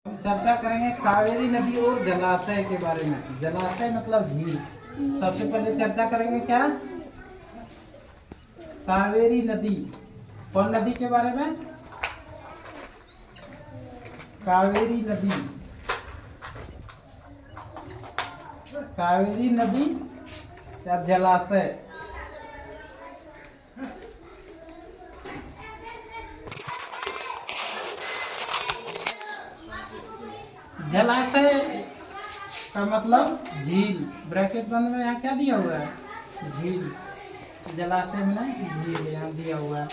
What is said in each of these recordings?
चर्चा करेंगे कावेरी नदी और जलाशय के बारे में। जलाशय मतलब झील। सबसे पहले चर्चा करेंगे क्या, कावेरी नदी। कौन नदी के बारे में? कावेरी नदी। कावेरी नदी या जलाशय। जलाशय का मतलब झील। ब्रैकेट बंद में यहाँ क्या दिया हुआ है? झील। जलाशय में झील यहाँ दिया हुआ है।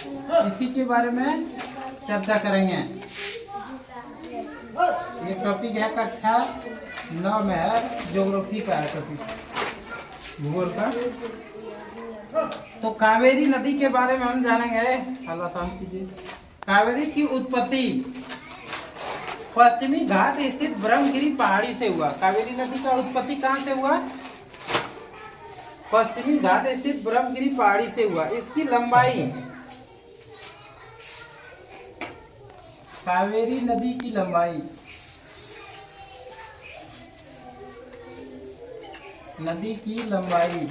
इसी के बारे में चर्चा करेंगे। ये टॉपिक है कक्षा 9 में है, ज्योग्राफी का है टॉपिक, भूगोल का। तो कावेरी नदी के बारे में हम जानेंगे। अल्लाह शांत कीजिए। कावेरी की उत्पत्ति पश्चिमी घाट स्थित ब्रह्मगिरी पहाड़ी से हुआ। कावेरी नदी का उत्पत्ति कहाँ से हुआ? पश्चिमी घाट स्थित ब्रह्मगिरी पहाड़ी से हुआ। इसकी लंबाई, कावेरी नदी की लंबाई, नदी की लंबाई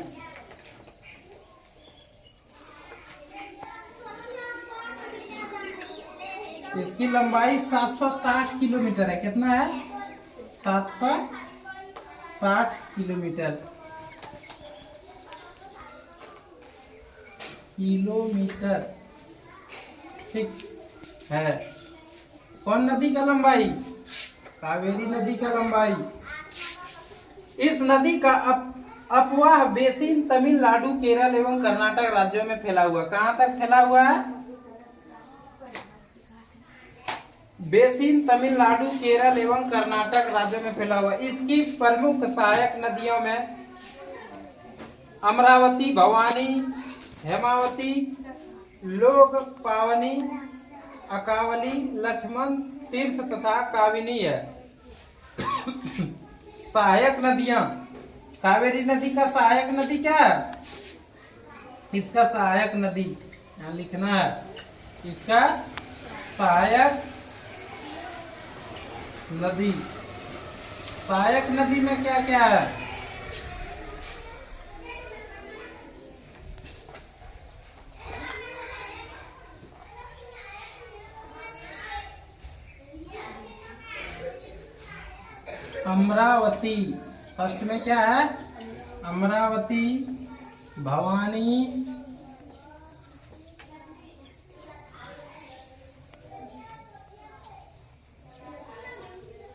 इसकी लंबाई 760 किलोमीटर है। कितना है? 760 किलोमीटर। ठीक है। कौन नदी का लंबाई? कावेरी नदी का लंबाई। इस नदी का अपवाह बेसिन तमिलनाडु, केरल एवं कर्नाटक राज्यों में फैला हुआ। कहाँ तक फैला हुआ है? बेसिन तमिलनाडु, केरल एवं कर्नाटक राज्यों में फैला हुआ। इसकी प्रमुख सहायक नदियों में अमरावती, भवानी, हेमावती, लोकपावनी, अकावली, लक्ष्मण तीर्थ तथा काबिनी है। सहायक नदियां। कावेरी नदी का सहायक नदी क्या है? इसका सहायक नदी यहाँ लिखना है। इसका सहायक नदी। सहायक नदी में क्या क्या है? अमरावती। फर्स्ट में क्या है? अमरावती, भवानी,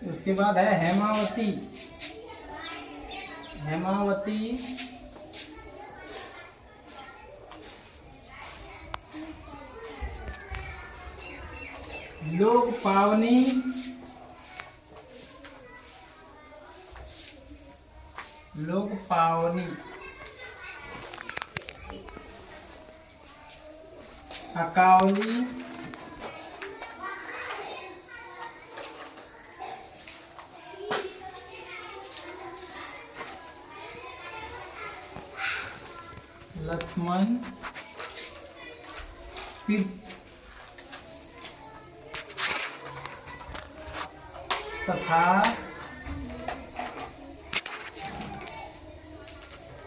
उसके बाद है हेमावती। हेमावती, लोकपावनी, लोकपावनी, अकावली, लक्ष्मण तथा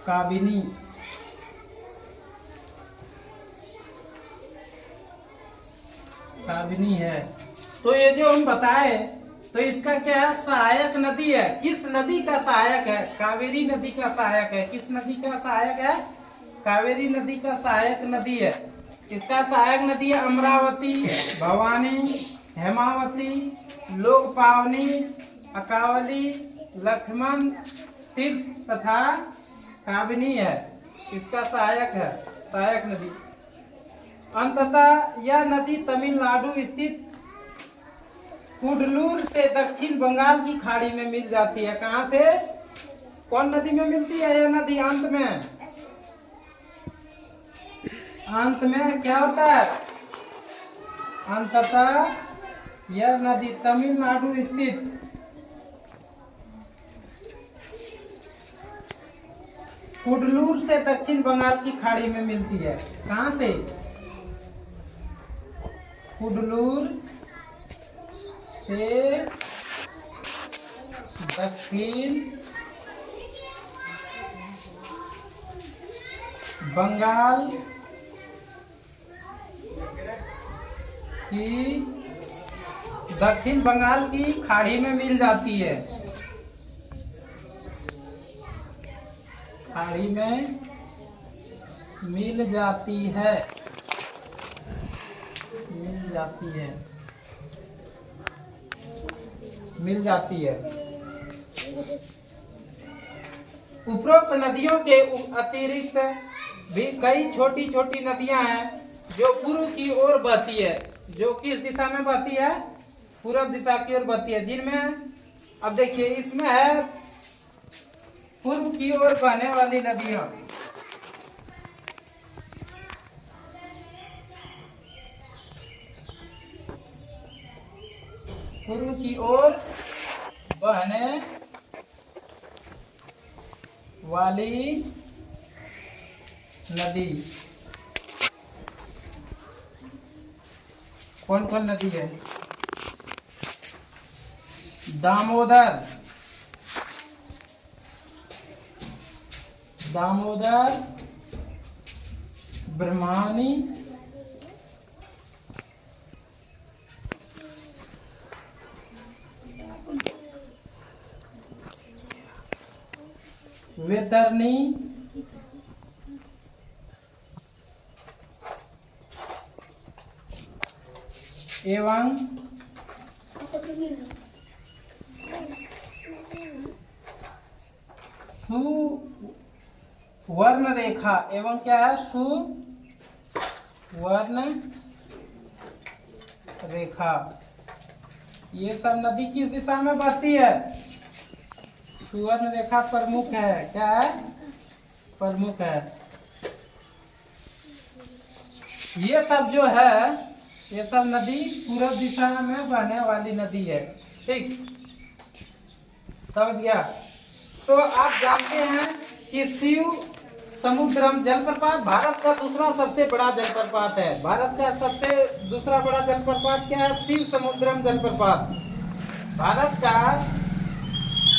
काबिनी। काबिनी है। तो ये जो हम बताए, तो इसका क्या है? सहायक नदी है। किस नदी का सहायक है? कावेरी नदी का सहायक है। किस नदी का सहायक है? कावेरी नदी का सहायक नदी है। इसका सहायक नदी है अमरावती, भवानी, हेमावती, लोकपावनी, अकावली, लक्ष्मण तीर्थ तथा काबिनी है। इसका सहायक है, सहायक नदी। अंततः यह नदी तमिलनाडु स्थित कुडलूर से दक्षिण बंगाल की खाड़ी में मिल जाती है। कहाँ से? कौन नदी में मिलती है यह नदी? अंत में, अंत में क्या होता है? अंततः यह नदी तमिलनाडु स्थित कुडलूर से दक्षिण बंगाल की खाड़ी में मिलती है। कहाँ से? कुडलूर से दक्षिण बंगाल की दक्षिण बंगाल की खाड़ी में मिल जाती है। खाड़ी में मिल जाती है, मिल जाती है, मिल जाती है। उपरोक्त नदियों के अतिरिक्त भी कई छोटी छोटी नदियां हैं जो पूर्व की ओर बहती है। जो किस दिशा में बहती है? पूर्व दिशा की ओर बहती है। जिनमें अब देखिए इसमें है पूर्व की ओर बहने वाली नदियां। पूर्व की ओर बहने वाली नदी कौन कौन नदी है? दामोदर, दामोदर, ब्रह्मणी, वैतरणी, एवं सुवर्ण रेखा। एवं क्या है? सुवर्ण रेखा। ये सब नदी किस दिशा में बहती है? सुवर्ण रेखा प्रमुख है। क्या है? प्रमुख है। ये सब जो है, ये सब नदी पूर्व दिशा में बहने वाली नदी है। ठीक, समझ गया? तो आप जानते हैं कि शिव समुद्रम जलप्रपात भारत का दूसरा सबसे बड़ा जलप्रपात है। भारत का सबसे दूसरा बड़ा जलप्रपात क्या है? शिव समुद्रम जलप्रपात भारत का